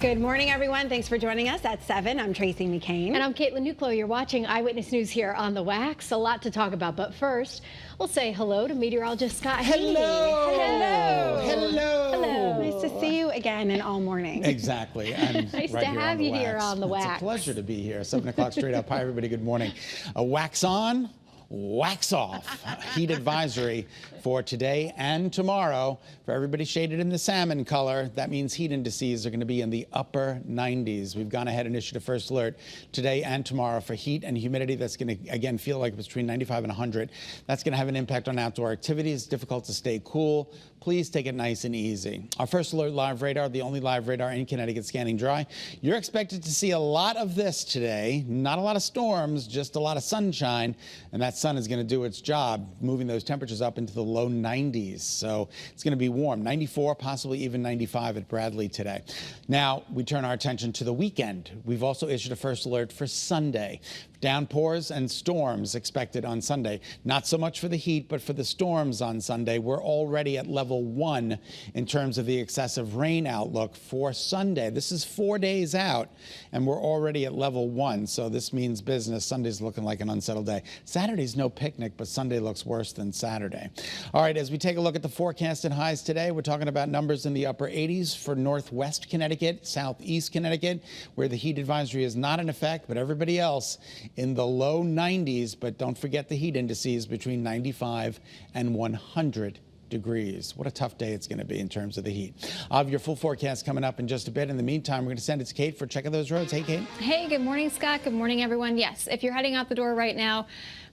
Good morning, everyone. Thanks for joining us at 7. I'm Tracey McCain. And I'm Caitlin Nuclo. You're watching Eyewitness News here on the Wax. A lot to talk about, but first, we'll say hello to meteorologist Scot Haney. Hello. Hello. Hello. Nice to see you again and all morning. Exactly. I'm Nice right to here have on the you here Wax. on the Wax. It's a pleasure to be here. 7 o'clock straight up. Hi, everybody. Good morning. A wax on, wax off. Heat advisory for today and tomorrow. For everybody shaded in the salmon color, that means heat indices are going to be in the upper 90s. We've gone ahead and issued a first alert today and tomorrow for heat and humidity. That's going to, again, feel like between 95 and 100. That's going to have an impact on outdoor activities. Difficult to stay cool. Please take it nice and easy. Our first alert live radar, the only live radar in Connecticut scanning dry. You're expected to see a lot of this today. Not a lot of storms, just a lot of sunshine. And that sun is going to do its job, moving those temperatures up into the low 90s. So it's going to be warm, 94, possibly even 95 at Bradley today. Now we turn our attention to the weekend. We've also issued a first alert for Sunday. Downpours and storms expected on Sunday. Not so much for the heat, but for the storms on Sunday. We're already at level 1 in terms of the excessive rain outlook for Sunday. This is 4 days out, and we're already at level 1. So this means business. Sunday's looking like an unsettled day. Saturday's no picnic, but Sunday looks worse than Saturday. All right, as we take a look at the forecasted highs today, we're talking about numbers in the upper 80s for northwest Connecticut, southeast Connecticut, where the heat advisory is not in effect, but everybody else in the low 90s. But don't forget the heat indices between 95 and 100 degrees. What a tough day it's going to be in terms of the heat. I'll have your full forecast coming up in just a bit. In the meantime, we're going to send it to Kate for Check of Those Roads. Hey, Kate. Hey, good morning, Scott. Good morning, everyone. Yes, if you're heading out the door right now,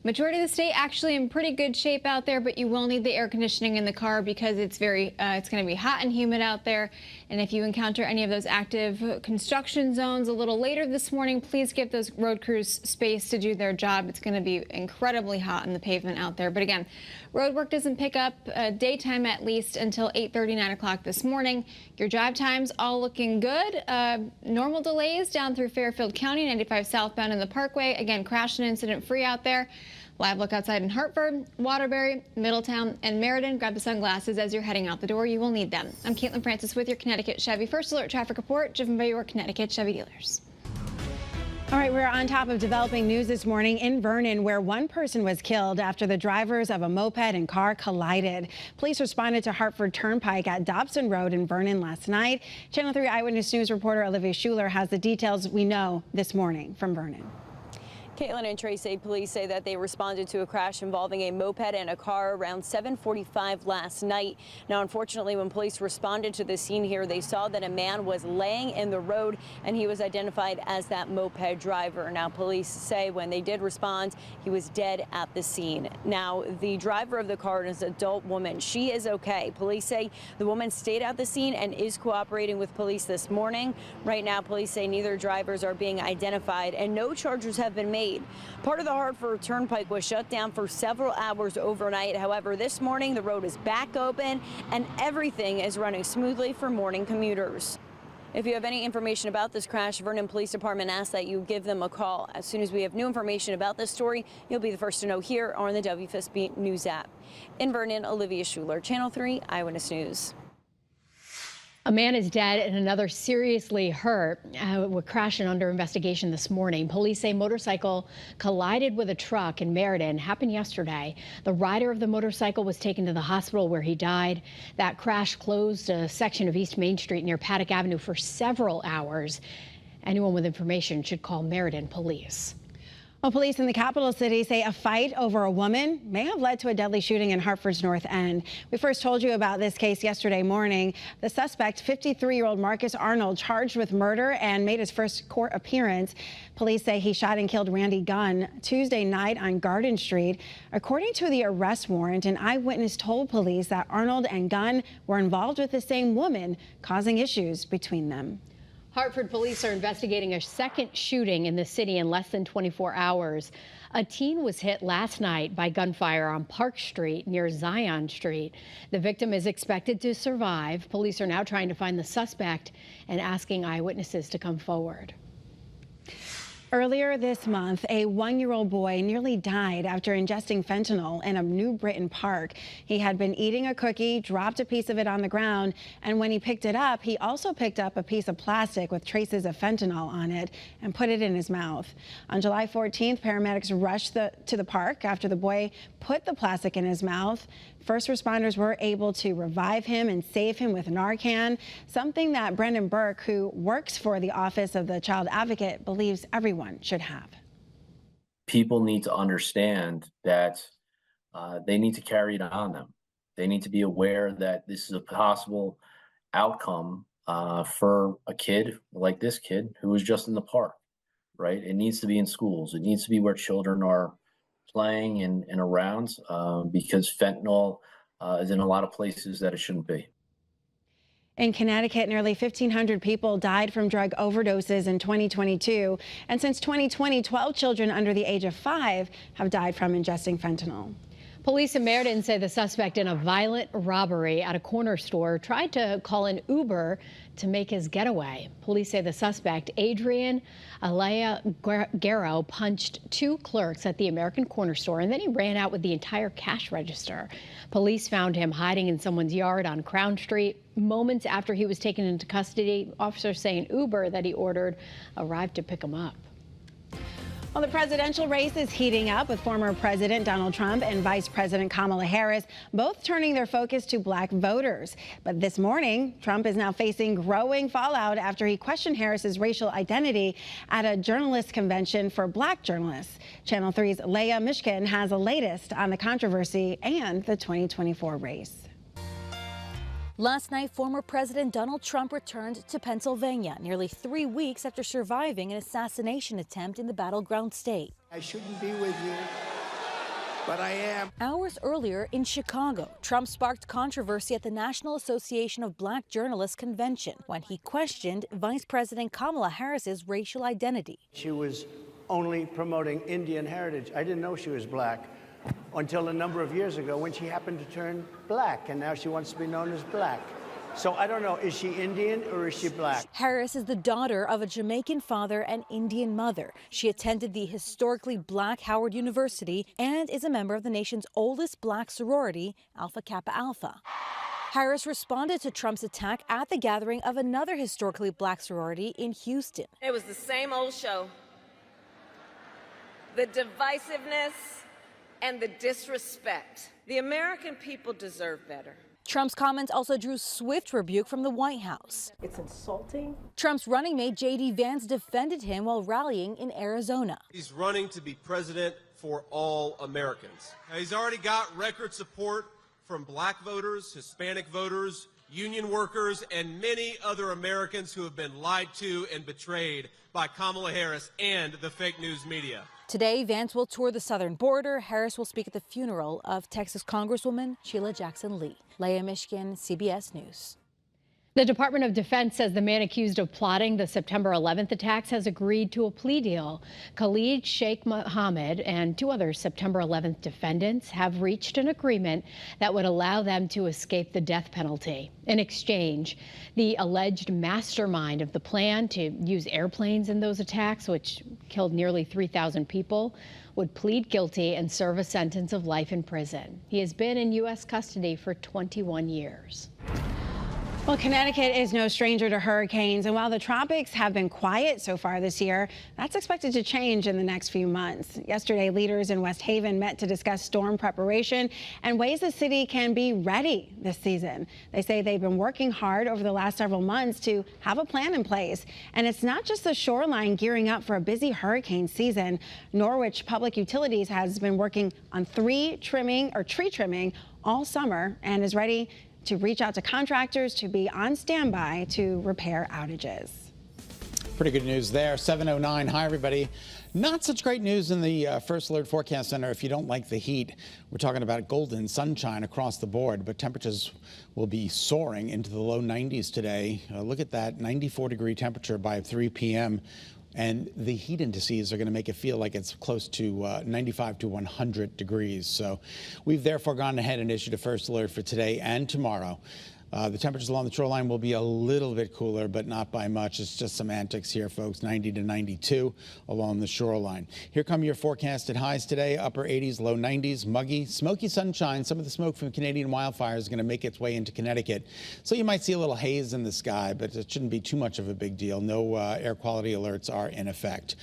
majority of the state actually in pretty good shape out there, but you will need the air conditioning in the car because it's going to be hot and humid out there. And if you encounter any of those active construction zones a little later this morning, please give those road crews space to do their job. It's going to be incredibly hot in the pavement out there. But again, road work doesn't pick up daytime at least until 8:30, 9 o'clock this morning. Your drive times all looking good. Normal delays down through Fairfield County, 95 southbound in the Parkway. Again, crash and incident free out there. Live look outside in Hartford, Waterbury, Middletown, and Meriden. Grab the sunglasses as you're heading out the door. You will need them. I'm Caitlin Francis with your Connecticut Chevy First Alert Traffic Report, driven by your Connecticut Chevy dealers. All right, we're on top of developing news this morning in Vernon, where one person was killed after the drivers of a moped and car collided. Police responded to Hartford Turnpike at Dobson Road in Vernon last night. Channel 3 Eyewitness News reporter Olivia Schuler has the details we know this morning from Vernon. Caitlin and Tracey, police say that they responded to a crash involving a moped and a car around 7:45 last night. Now, unfortunately, when police responded to the scene here, they saw that a man was laying in the road and he was identified as that moped driver. Now, police say when they did respond, he was dead at the scene. Now, the driver of the car is an adult woman. She is okay. Police say the woman stayed at the scene and is cooperating with police this morning. Right now, police say neither drivers are being identified and no charges have been made. Part of the Hartford Turnpike was shut down for several hours overnight. However, this morning the road is back open and everything is running smoothly for morning commuters. If you have any information about this crash, Vernon Police Department asks that you give them a call. As soon as we have new information about this story, you'll be the first to know here or on the WFSB News app. In Vernon, Olivia Schuler, Channel 3 Eyewitness News. A man is dead and another seriously hurt. We're crashing under investigation this morning. Police say motorcycle collided with a truck in Meriden. Happened yesterday. The rider of the motorcycle was taken to the hospital where he died. That crash closed a section of East Main Street near Paddock Avenue for several hours. Anyone with information should call Meriden Police. Well, police in the capital city say a fight over a woman may have led to a deadly shooting in Hartford's North End. We first told you about this case yesterday morning. The suspect, 53-year-old Marcus Arnold, charged with murder and made his first court appearance. Police say he shot and killed Randy Gunn Tuesday night on Garden Street. According to the arrest warrant, an eyewitness told police that Arnold and Gunn were involved with the same woman, causing issues between them. Hartford police are investigating a second shooting in the city in less than 24 hours. A teen was hit last night by gunfire on Park Street near Zion Street. The victim is expected to survive. Police are now trying to find the suspect and asking eyewitnesses to come forward. Earlier this month, a 1-year-old boy nearly died after ingesting fentanyl in a New Britain park. He had been eating a cookie, dropped a piece of it on the ground, and when he picked it up, he also picked up a piece of plastic with traces of fentanyl on it and put it in his mouth. On July 14th, paramedics rushed to the park after the boy put the plastic in his mouth. First responders were able to revive him and save him with Narcan, something that Brendan Burke, who works for the Office of the Child Advocate, believes everyone should have. People need to understand that they need to carry it on them. They need to be aware that this is a possible outcome for a kid like this kid who was just in the park, right? It needs to be in schools. It needs to be where children are playing and around because fentanyl is in a lot of places that it shouldn't be. In Connecticut, nearly 1,500 people died from drug overdoses in 2022. And since 2020, 12 children under the age of 5 have died from ingesting fentanyl. Police in Meriden say the suspect in a violent robbery at a corner store tried to call an Uber to make his getaway. Police say the suspect, Adrian Alea Guerrero, punched 2 clerks at the American Corner store, and then he ran out with the entire cash register. Police found him hiding in someone's yard on Crown Street. Moments after he was taken into custody, officers say an Uber that he ordered arrived to pick him up. Well, the presidential race is heating up with former President Donald Trump and Vice President Kamala Harris both turning their focus to black voters. But this morning, Trump is now facing growing fallout after he questioned Harris's racial identity at a journalist convention for black journalists. Channel 3's Leah Mishkin has the latest on the controversy and the 2024 race. Last night, former President Donald Trump returned to Pennsylvania nearly 3 weeks after surviving an assassination attempt in the battleground state. I shouldn't be with you, but I am. Hours earlier in Chicago, Trump sparked controversy at the National Association of Black Journalists convention when he questioned Vice President Kamala Harris's racial identity. She was only promoting Indian heritage. I didn't know she was black until a number of years ago when she happened to turn black, and now she wants to be known as black. So I don't know, is she Indian or is she black? Harris is the daughter of a Jamaican father and Indian mother. She attended the historically black Howard University and is a member of the nation's oldest black sorority, Alpha Kappa Alpha. Harris responded to Trump's attack at the gathering of another historically black sorority in Houston. It was the same old show. The divisiveness and the disrespect. The American people deserve better. Trump's comments also drew swift rebuke from the White House. It's insulting. Trump's running mate J.D. Vance defended him while rallying in Arizona. He's running to be president for all Americans. Now, he's already got record support from black voters, Hispanic voters, union workers, and many other Americans who have been lied to and betrayed by Kamala Harris and the fake news media. Today, Vance will tour the southern border. Harris will speak at the funeral of Texas Congresswoman Sheila Jackson Lee. Leah Mishkin, CBS News. The Department of Defense says the man accused of plotting the September 11th attacks has agreed to a plea deal. Khalid Sheikh Mohammed and 2 other September 11th defendants have reached an agreement that would allow them to escape the death penalty. In exchange, the alleged mastermind of the plan to use airplanes in those attacks, which killed nearly 3,000 people, would plead guilty and serve a sentence of life in prison. He has been in U.S. custody for 21 years. Well, Connecticut is no stranger to hurricanes, and while the tropics have been quiet so far this year, that's expected to change in the next few months. Yesterday, leaders in West Haven met to discuss storm preparation and ways the city can be ready this season. They say they've been working hard over the last several months to have a plan in place. And it's not just the shoreline gearing up for a busy hurricane season. Norwich Public Utilities has been working on tree trimming all summer and is ready to reach out to contractors to be on standby to repair outages. Pretty good news there. 7:09. Hi, everybody. Not such great news in the First Alert Forecast Center if you don't like the heat. We're talking about golden sunshine across the board, but temperatures will be soaring into the low 90s today. Look at that 94-degree temperature by 3 p.m. And the heat indices are going to make it feel like it's close to 95 to 100 degrees. So we've therefore gone ahead and issued a first alert for today and tomorrow. The temperatures along the shoreline will be a little bit cooler, but not by much. It's just semantics here, folks. 90 to 92 along the shoreline. Here come your forecasted highs today. Upper 80s, low 90s, muggy, smoky sunshine. Some of the smoke from Canadian wildfires is going to make its way into Connecticut. So you might see a little haze in the sky, but it shouldn't be too much of a big deal. No air quality alerts are in effect.